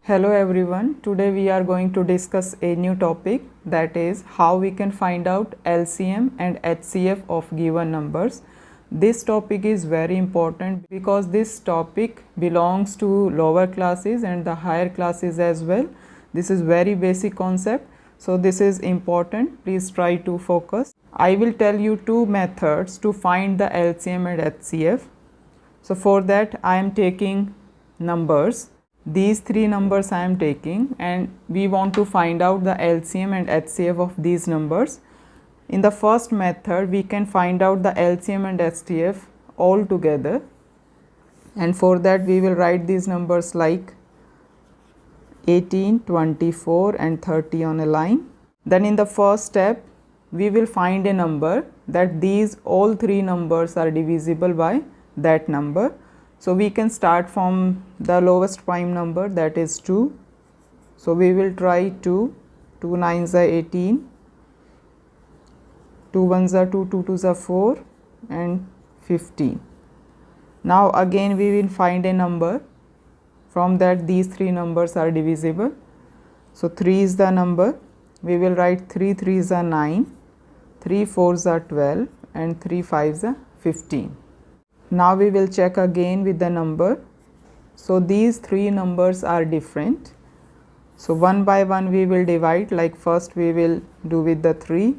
Hello everyone, today we are going to discuss a new topic, that is how we can find out LCM and HCF of given numbers. This topic is very important because this topic belongs to lower classes and the higher classes as well. This is very basic concept, so this is important. Please try to focus. I will tell you two methods to find the LCM and HCF. So for that I am taking numbers. These three numbers I am taking, and we want to find out the LCM and HCF of these numbers. In the first method we can find out the LCM and HCF all together, and for that we will write these numbers like 18, 24 and 30 on a line. Then in the first step we will find a number that these all three numbers are divisible by that number. So we can start from the lowest prime number, that is 2. So we will try 2, 2 9s are 18, 2 1s are 2, 2 2s are 4 and 15. Now again we will find a number from that these three numbers are divisible. So 3 is the number, we will write 3 3s are 9, 3 4s are 12 and 3 5s are 15. Now we will check again with the number. So these three numbers are different. So one by one we will divide, like first we will do with the 3.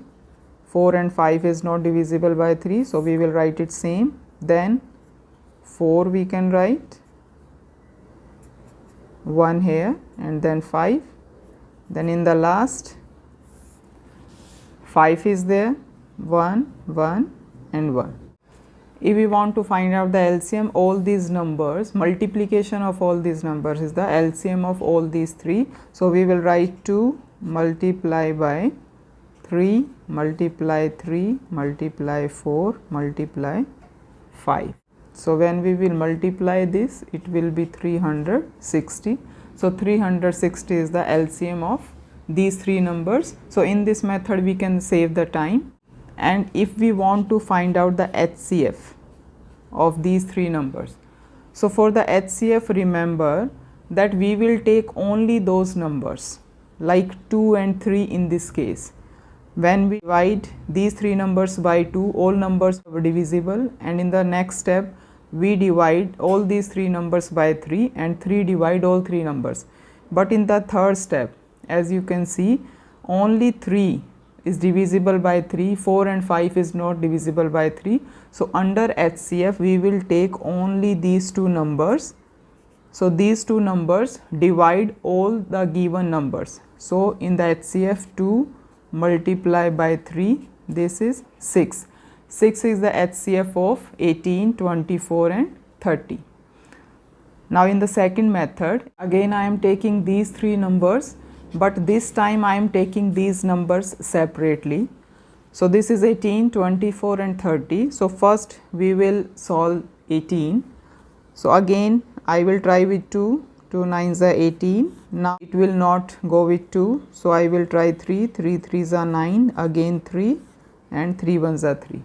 4 and 5 is not divisible by 3, so we will write it same. Then 4 we can write, 1 here and then 5. Then in the last 5 is there, 1, 1 and 1. If we want to find out the LCM, all these numbers, multiplication of all these numbers is the LCM of all these three. So we will write 2 multiply by 3 multiply 3 multiply 4 multiply 5. So when we will multiply this, it will be 360. So 360 is the LCM of these three numbers. So in this method we can save the time. And if we want to find out the HCF of these three numbers, so for the HCF, remember that we will take only those numbers like 2 and 3 in this case. When we divide these three numbers by 2, all numbers are divisible, and in the next step we divide all these three numbers by 3 and 3 divide all three numbers. But in the third step, as you can see, only 3 is divisible by 3, 4 and 5 is not divisible by 3. So under HCF we will take only these two numbers. So these two numbers divide all the given numbers. So in the HCF, 2 multiply by 3, this is 6. 6 is the HCF of 18, 24 and 30. Now in the second method, again I am taking these three numbers, but this time I am taking these numbers separately. So this is 18, 24 and 30. So first we will solve 18. So again I will try with 2, 2 9s are 18. Now it will not go with 2, so I will try 3, 3 3s are 9, again 3 and 3 1s are 3.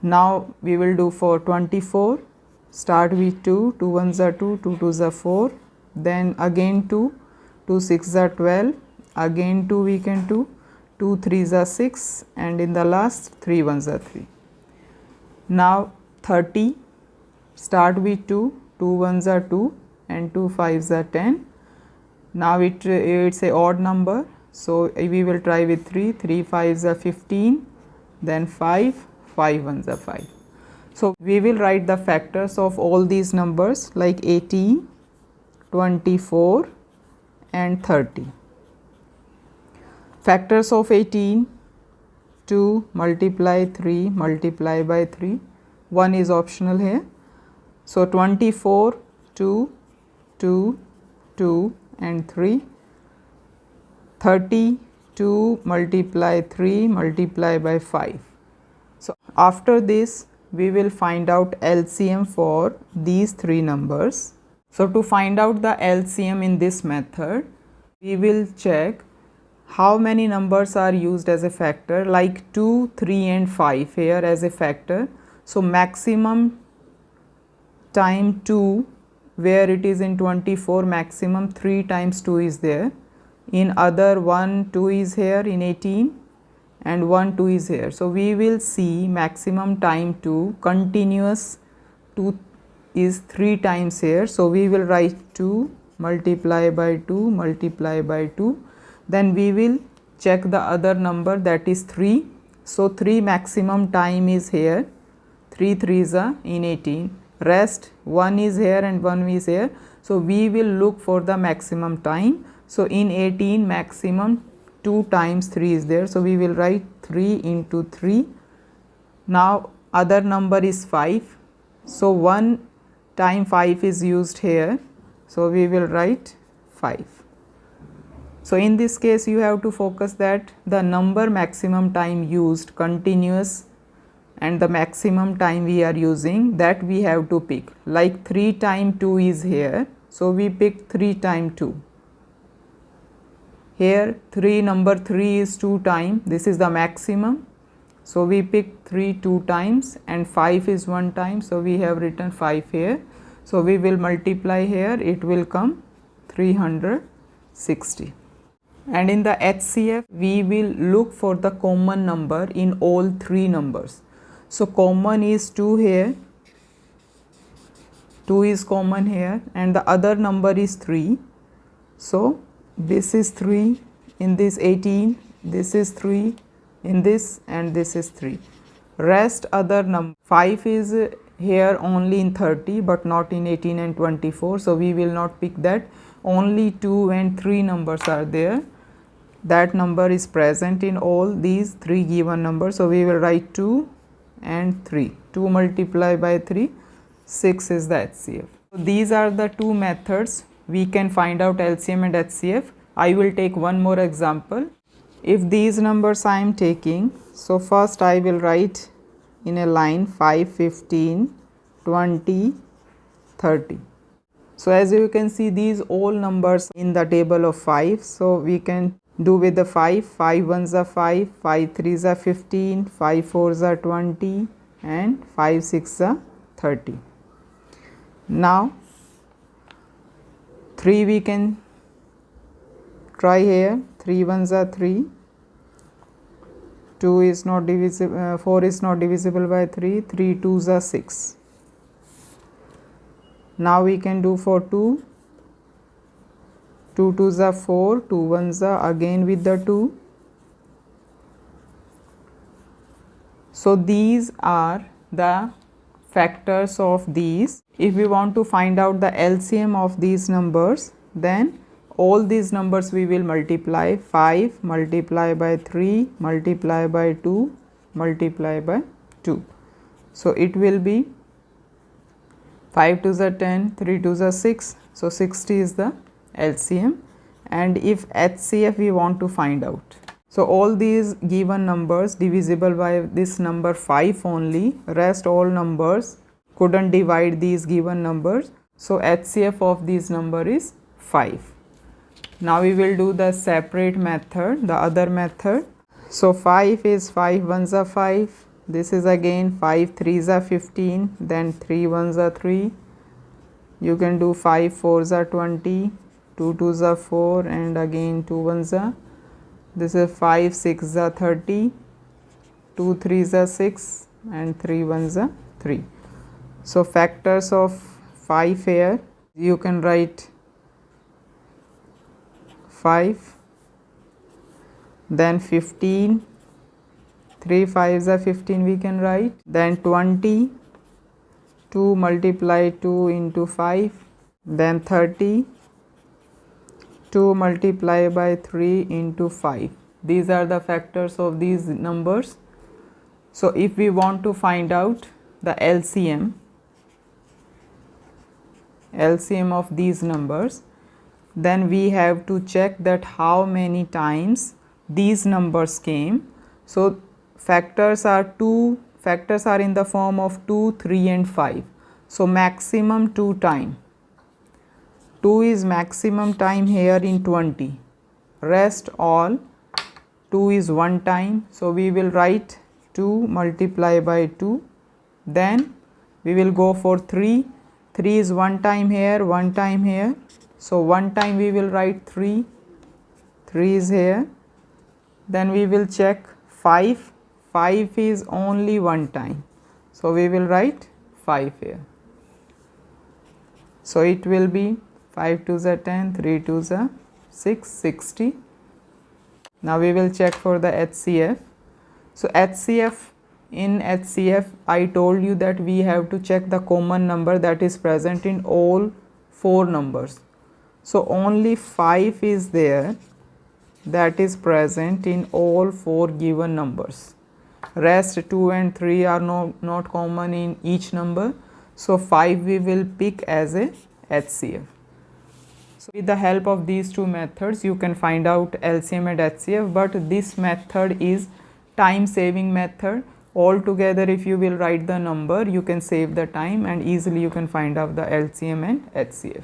Now we will do for 24. Start with 2, 2 1s are 2, 2 2s are 4, then again 2, 2 6s are 12, again 2 we can do, 2 3s are 6 and in the last 3 1s are 3. Now 30, start with 2, 2 1s are 2 and 2 5s are 10. Now it's a odd number, so we will try with 3, 3 5s are 15, then 5, 5 1s are 5. So we will write the factors of all these numbers like 18, 24 and 30. Factors of 18, 2 multiply 3 multiply by 3, 1 is optional here. So 24, 2, 2, 2 and 3. 30, 2 multiply 3 multiply by 5. So after this we will find out LCM for these three numbers. So to find out the LCM in this method, we will check how many numbers are used as a factor, like 2, 3 and 5 here as a factor. So maximum time 2 where it is in 24 maximum 3 times 2 is there. In other 1 2 is here in 18 and 1 2 is here. So we will see maximum time to continuous 2 is 3 times here. So we will write 2 multiply by 2 multiply by 2. Then we will check the other number, that is 3. So 3 maximum time is here. 3 3s are in 18. Rest 1 is here and 1 is here. So we will look for the maximum time. So in 18 maximum 2 times 3 is there. So we will write 3 into 3. Now other number is 5. So 1 time 5 is used here. So we will write 5. So in this case you have to focus that the number maximum time used continuous and the maximum time we are using, that we have to pick. Like 3 times 2 is here. So we pick 3 times 2. Here number 3 is 2 times. This is the maximum. So we pick 3 2 times and 5 is 1 time. So we have written 5 here. So we will multiply here. It will come 360. And in the HCF we will look for the common number in all 3 numbers. So common is 2 here. 2 is common here and the other number is 3. So this is 3 in this 18, this is 3 in this and this is 3. Rest other number 5 is here only in 30 but not in 18 and 24. So we will not pick that. Only 2 and 3 numbers are there. That number is present in all these 3 given numbers. So we will write 2 and 3. 2 multiplied by 3, 6 is the HCF. So these are the 2 methods we can find out LCM and HCF. I will take one more example. If these numbers I am taking, so first I will write in a line 5, 15, 20, 30. So as you can see these all numbers in the table of 5. So we can do with the 5. 5 1s are 5, 5 3s are 15, 5 4s are 20 and 5 6s are 30. Now 3 we can try here. 3 1s are 3, 2 is not divisible, 4 is not divisible by 3, 3 2s are 6. Now we can do for 2, 2 2s are 4, 2 1s are again with the 2. So these are the factors of these. If we want to find out the LCM of these numbers, then all these numbers we will multiply. 5 multiply by 3 multiply by 2 multiply by 2. So it will be 5 2s are 10, 3 2s are 6. So 60 is the LCM. And if HCF we want to find out. So all these given numbers divisible by this number 5 only. Rest all numbers couldn't divide these given numbers. So HCF of this number is 5. Now we will do the separate method, the other method. So 5 is 5 1s are 5. This is again 5 3s are 15. Then 3 1s are 3. You can do 5 4s are 20. 2 2s are 4 and again 2 1s are. This is 5 6s are 30. 2 3s are 6 and 3 1s are 3. So factors of 5 here, you can write 5, then 15, 3 5s are 15 we can write, then 20, 2 multiply 2 into 5, then 30, 2 multiply by 3 into 5. These are the factors of these numbers. So if we want to find out the LCM of these numbers, then we have to check that how many times these numbers came. So factors are in the form of 2, 3 and 5. So maximum 2 time. 2 is maximum time here in 20. Rest all 2 is 1 time. So we will write 2 multiply by 2. Then we will go for 3. 3 is one time here, one time here. So one time we will write 3. 3 is here. Then we will check 5. 5 is only one time. So we will write 5 here. So it will be 5 2s are 10, 3 2s are 6, 60. Now we will check for the HCF. So HCF, in HCF I told you that we have to check the common number that is present in all 4 numbers. So only 5 is there that is present in all 4 given numbers. Rest 2 and 3 are not common in each number. So 5 we will pick as a HCF. So with the help of these two methods you can find out LCM and HCF, but this method is time saving method. Altogether if you will write the number you can save the time and easily you can find out the LCM and HCF.